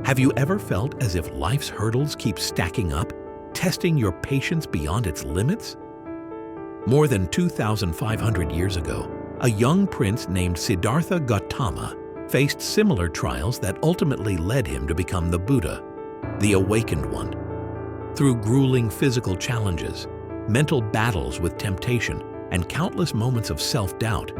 Have you ever felt as if life's hurdles keep stacking up, testing your patience beyond its limits? More than 2,500 years ago, a young prince named Siddhartha Gautama faced similar trials that ultimately led him to become the Buddha, the awakened one. Through grueling physical challenges, mental battles with temptation, and countless moments of self-doubt,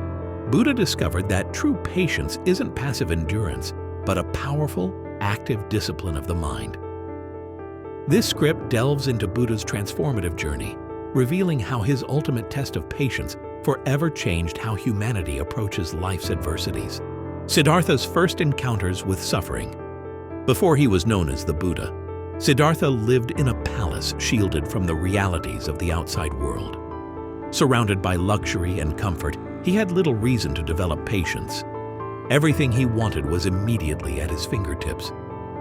Buddha discovered that true patience isn't passive endurance, but a powerful, active discipline of the mind. This script delves into Buddha's transformative journey, revealing how his ultimate test of patience forever changed how humanity approaches life's adversities. Siddhartha's first encounters with suffering. Before he was known as the Buddha, Siddhartha lived in a palace shielded from the realities of the outside world. Surrounded by luxury and comfort, he had little reason to develop patience. Everything he wanted was immediately at his fingertips.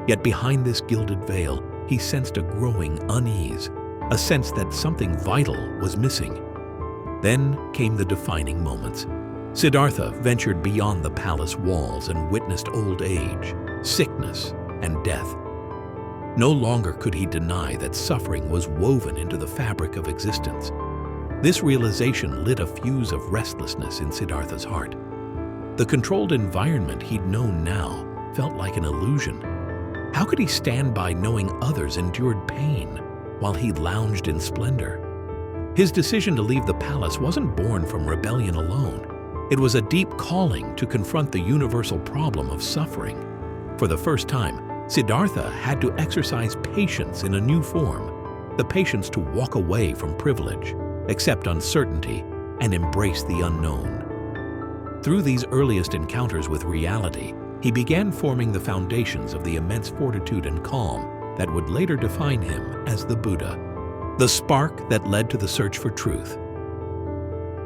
Yet behind this gilded veil, he sensed a growing unease, a sense that something vital was missing. Then came the defining moments. Siddhartha ventured beyond the palace walls and witnessed old age, sickness, and death. No longer could he deny that suffering was woven into the fabric of existence. This realization lit a fuse of restlessness in Siddhartha's heart. The controlled environment he'd known now felt like an illusion. How could he stand by knowing others endured pain while he lounged in splendor? His decision to leave the palace wasn't born from rebellion alone. It was a deep calling to confront the universal problem of suffering. For the first time, Siddhartha had to exercise patience in a new form, the patience to walk away from privilege, accept uncertainty, and embrace the unknown. Through these earliest encounters with reality, he began forming the foundations of the immense fortitude and calm that would later define him as the Buddha, the spark that led to the search for truth.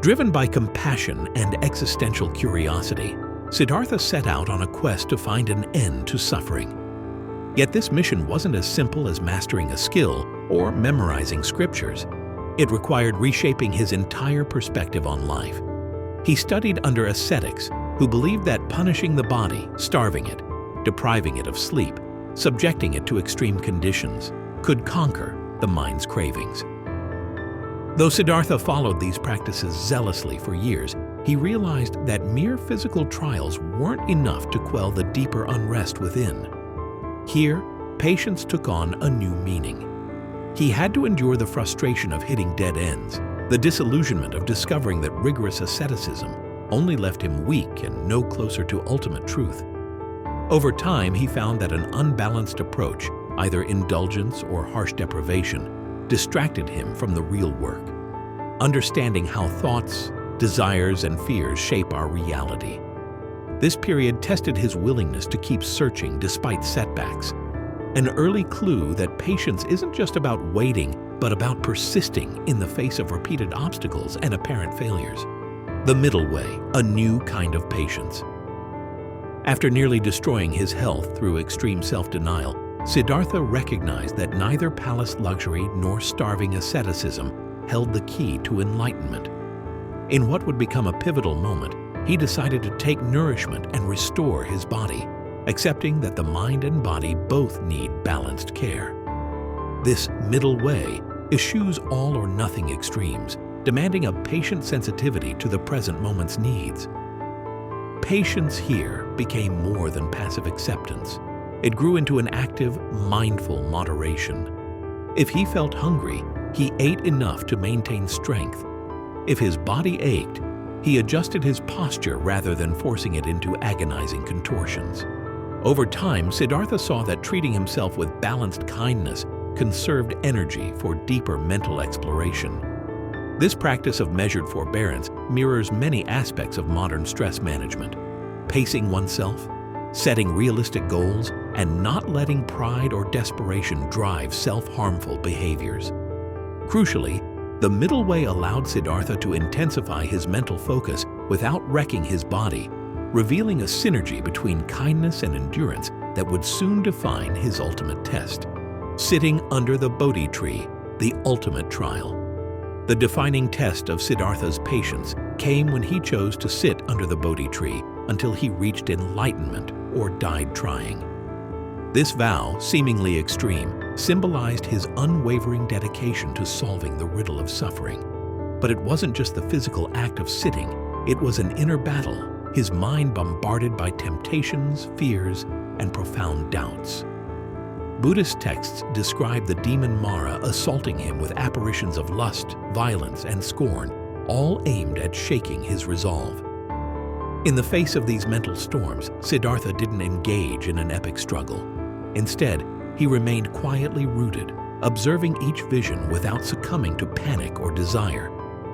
Driven by compassion and existential curiosity, Siddhartha set out on a quest to find an end to suffering. Yet this mission wasn't as simple as mastering a skill or memorizing scriptures. It required reshaping his entire perspective on life. He studied under ascetics who believed that punishing the body, starving it, depriving it of sleep, subjecting it to extreme conditions, could conquer the mind's cravings. Though Siddhartha followed these practices zealously for years, he realized that mere physical trials weren't enough to quell the deeper unrest within. Here, patience took on a new meaning. He had to endure the frustration of hitting dead ends, the disillusionment of discovering that rigorous asceticism only left him weak and no closer to ultimate truth. Over time, he found that an unbalanced approach, either indulgence or harsh deprivation, distracted him from the real work. Understanding how thoughts, desires, and fears shape our reality. This period tested his willingness to keep searching despite setbacks, an early clue that patience isn't just about waiting, but about persisting in the face of repeated obstacles and apparent failures. The middle way, a new kind of patience. After nearly destroying his health through extreme self-denial, Siddhartha recognized that neither palace luxury nor starving asceticism held the key to enlightenment. In what would become a pivotal moment, he decided to take nourishment and restore his body, accepting that the mind and body both need balanced care. This middle way eschews all or nothing extremes, demanding a patient sensitivity to the present moment's needs. Patience here became more than passive acceptance. It grew into an active, mindful moderation. If he felt hungry, he ate enough to maintain strength. If his body ached, he adjusted his posture rather than forcing it into agonizing contortions. Over time, Siddhartha saw that treating himself with balanced kindness conserved energy for deeper mental exploration. This practice of measured forbearance mirrors many aspects of modern stress management: pacing oneself, setting realistic goals, and not letting pride or desperation drive self-harmful behaviors. Crucially, the middle way allowed Siddhartha to intensify his mental focus without wrecking his body, revealing a synergy between kindness and endurance that would soon define his ultimate test. Sitting under the Bodhi tree, the ultimate trial. The defining test of Siddhartha's patience came when he chose to sit under the Bodhi tree until he reached enlightenment or died trying. This vow, seemingly extreme, symbolized his unwavering dedication to solving the riddle of suffering. But it wasn't just the physical act of sitting, it was an inner battle, his mind bombarded by temptations, fears, and profound doubts. Buddhist texts describe the demon Mara assaulting him with apparitions of lust, violence, and scorn, all aimed at shaking his resolve. In the face of these mental storms, Siddhartha didn't engage in an epic struggle. Instead, he remained quietly rooted, observing each vision without succumbing to panic or desire.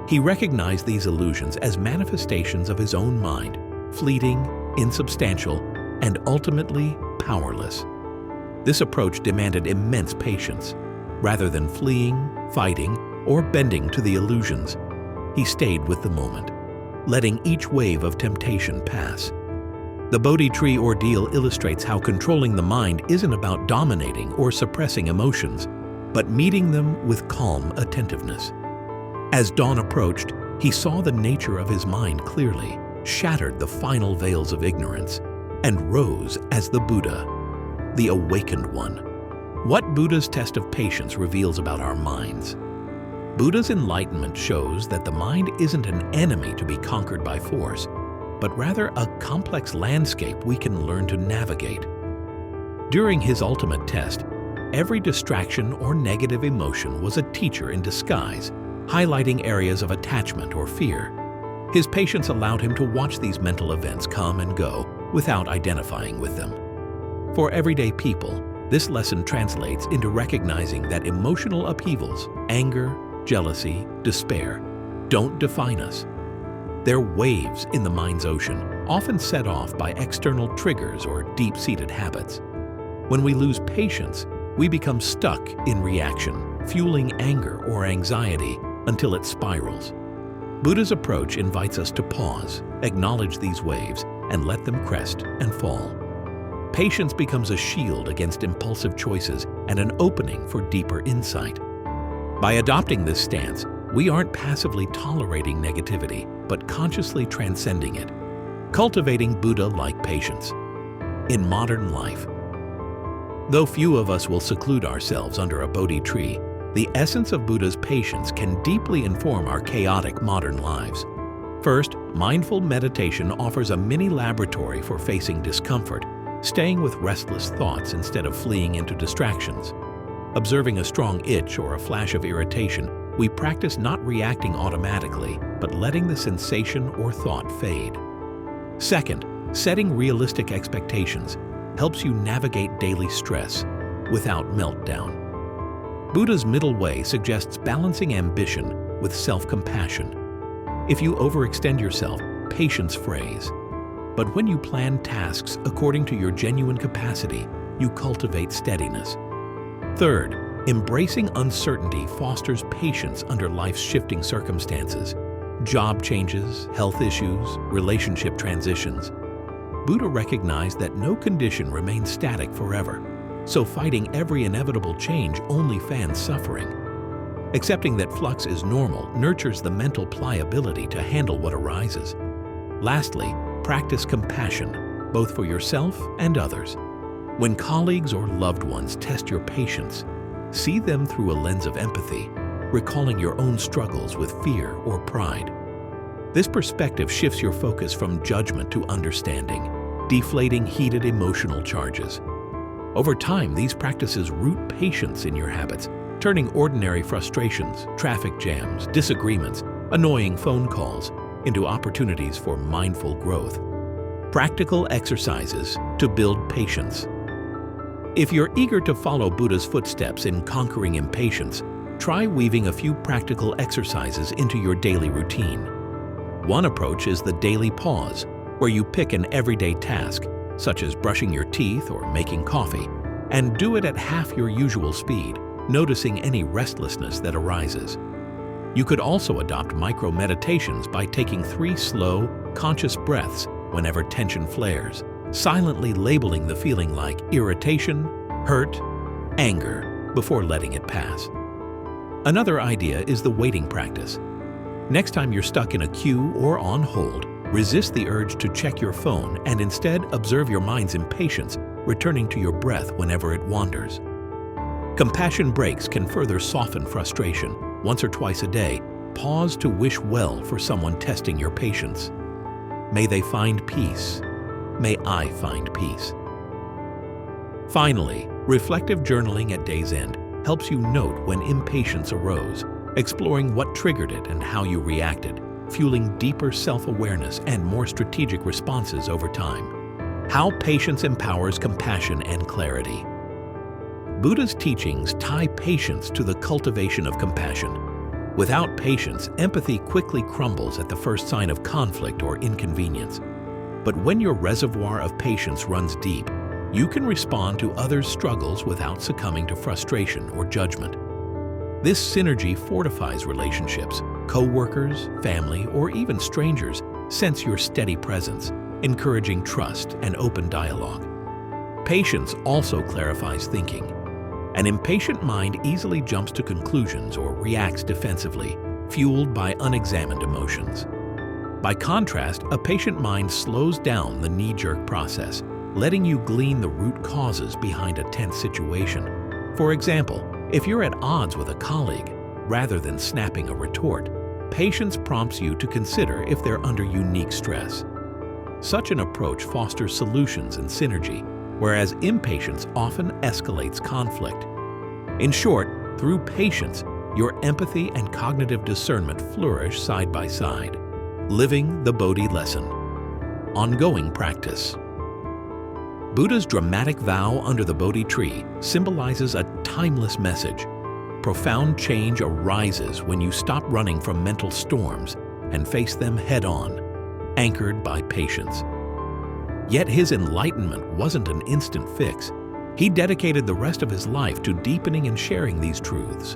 He recognized these illusions as manifestations of his own mind, fleeting, insubstantial, and ultimately powerless. This approach demanded immense patience. Rather than fleeing, fighting, or bending to the illusions, he stayed with the moment, letting each wave of temptation pass. The Bodhi tree ordeal illustrates how controlling the mind isn't about dominating or suppressing emotions, but meeting them with calm attentiveness. As dawn approached, he saw the nature of his mind clearly, shattered the final veils of ignorance, and rose as the Buddha, the awakened one. What Buddha's test of patience reveals about our minds? Buddha's enlightenment shows that the mind isn't an enemy to be conquered by force, but rather a complex landscape we can learn to navigate. During his ultimate test, every distraction or negative emotion was a teacher in disguise, highlighting areas of attachment or fear. His patience allowed him to watch these mental events come and go without identifying with them. For everyday people, this lesson translates into recognizing that emotional upheavals, anger, jealousy, despair, don't define us. They're waves in the mind's ocean, often set off by external triggers or deep-seated habits. When we lose patience, we become stuck in reaction, fueling anger or anxiety until it spirals. Buddha's approach invites us to pause, acknowledge these waves, and let them crest and fall. Patience becomes a shield against impulsive choices and an opening for deeper insight. By adopting this stance, we aren't passively tolerating negativity, but consciously transcending it, cultivating Buddha-like patience. In modern life, though few of us will seclude ourselves under a Bodhi tree, the essence of Buddha's patience can deeply inform our chaotic modern lives. First, mindful meditation offers a mini laboratory for facing discomfort, staying with restless thoughts instead of fleeing into distractions. Observing a strong itch or a flash of irritation, we practice not reacting automatically, but letting the sensation or thought fade. Second, setting realistic expectations helps you navigate daily stress without meltdown. Buddha's middle way suggests balancing ambition with self-compassion. If you overextend yourself, patience frays. But when you plan tasks according to your genuine capacity, you cultivate steadiness. Third, embracing uncertainty fosters patience under life's shifting circumstances. Job changes, health issues, relationship transitions. Buddha recognized that no condition remains static forever, so fighting every inevitable change only fans suffering. Accepting that flux is normal nurtures the mental pliability to handle what arises. Lastly, practice compassion, both for yourself and others. When colleagues or loved ones test your patience, see them through a lens of empathy, recalling your own struggles with fear or pride. This perspective shifts your focus from judgment to understanding, deflating heated emotional charges. Over time, these practices root patience in your habits, turning ordinary frustrations, traffic jams, disagreements, annoying phone calls into opportunities for mindful growth. Practical exercises to build patience. If you're eager to follow Buddha's footsteps in conquering impatience, try weaving a few practical exercises into your daily routine. One approach is the daily pause, where you pick an everyday task, such as brushing your teeth or making coffee, and do it at half your usual speed, noticing any restlessness that arises. You could also adopt micro-meditations by taking 3 slow, conscious breaths whenever tension flares, silently labeling the feeling like irritation, hurt, anger, before letting it pass. Another idea is the waiting practice. Next time you're stuck in a queue or on hold, resist the urge to check your phone and instead observe your mind's impatience returning to your breath whenever it wanders. Compassion breaks can further soften frustration. Once or twice a day, pause to wish well for someone testing your patience. May they find peace. May I find peace. Finally, reflective journaling at day's end helps you note when impatience arose, exploring what triggered it and how you reacted, fueling deeper self-awareness and more strategic responses over time. How patience empowers compassion and clarity. Buddha's teachings tie patience to the cultivation of compassion. Without patience, empathy quickly crumbles at the first sign of conflict or inconvenience. But when your reservoir of patience runs deep, you can respond to others' struggles without succumbing to frustration or judgment. This synergy fortifies relationships. Co-workers, family, or even strangers sense your steady presence, encouraging trust and open dialogue. Patience also clarifies thinking. An impatient mind easily jumps to conclusions or reacts defensively, fueled by unexamined emotions. By contrast, a patient mind slows down the knee-jerk process, letting you glean the root causes behind a tense situation. For example, if you're at odds with a colleague, rather than snapping a retort, patience prompts you to consider if they're under unique stress. Such an approach fosters solutions and synergy, whereas impatience often escalates conflict. In short, through patience, your empathy and cognitive discernment flourish side by side. Living the Bodhi lesson. Ongoing practice. Buddha's dramatic vow under the Bodhi tree symbolizes a timeless message. Profound change arises when you stop running from mental storms and face them head-on, anchored by patience. Yet his enlightenment wasn't an instant fix. He dedicated the rest of his life to deepening and sharing these truths.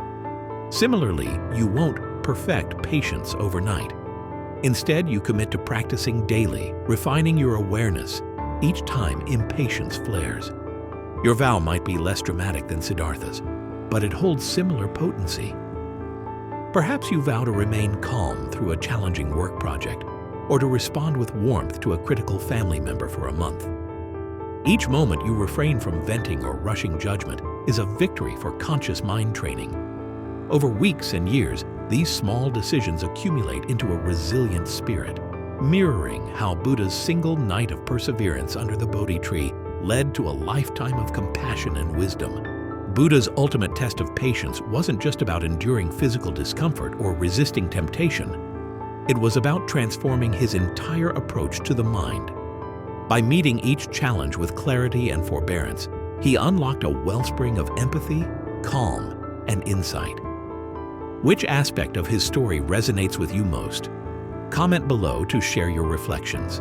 Similarly, you won't perfect patience overnight. Instead, you commit to practicing daily, refining your awareness each time impatience flares. Your vow might be less dramatic than Siddhartha's, but it holds similar potency. Perhaps you vow to remain calm through a challenging work project, or to respond with warmth to a critical family member for a month. Each moment you refrain from venting or rushing judgment is a victory for conscious mind training. Over weeks and years, these small decisions accumulate into a resilient spirit, mirroring how Buddha's single night of perseverance under the Bodhi tree led to a lifetime of compassion and wisdom. Buddha's ultimate test of patience wasn't just about enduring physical discomfort or resisting temptation. It was about transforming his entire approach to the mind. By meeting each challenge with clarity and forbearance, he unlocked a wellspring of empathy, calm, and insight. Which aspect of his story resonates with you most? Comment below to share your reflections.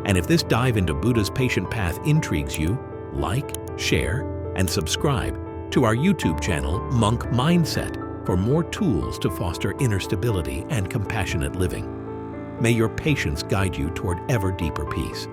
And if this dive into Buddha's patient path intrigues you, like, share, and subscribe to our YouTube channel, Monk Mindset, for more tools to foster inner stability and compassionate living. May your patience guide you toward ever deeper peace.